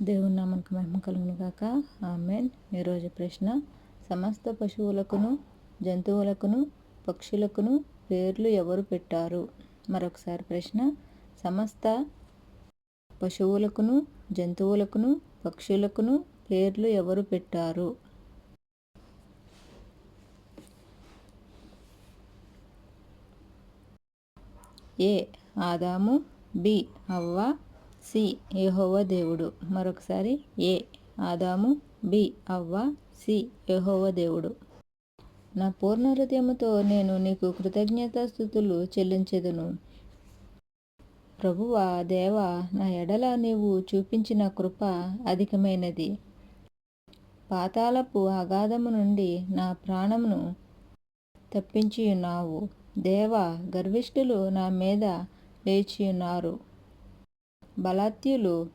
దేవుని నామానికి మహిమ కలుగును గాక. ఆమేన్. ఈరోజు ప్రశ్న, సమస్త పశువులకును జంతువులకును పక్షులకును పేర్లు ఎవరు పెట్టారు? మరొకసారి ప్రశ్న, సమస్త పశువులకును జంతువులకును పక్షులకును పేర్లు ఎవరు పెట్టారు? ఏ ఆదాము, బి హవ్వ, సి యెహోవా దేవుడు. మరొకసారి, ఏ ఆదాము, బి హవ్వ, సి యెహోవా దేవుడు. నా పూర్ణ హృదయముతో నేను నీకు కృతజ్ఞతాస్తుతులు చెల్లించెదను. ప్రభువా, దేవా, నా ఎడల నీవు చూపించిన కృప అధికమైనది. పాతాళపు అగాధము నుండి నా ప్రాణమును తప్పించియున్నావు. దేవా, గర్విష్ఠులు నా మీద లేచియున్నారు. బలాత్యులు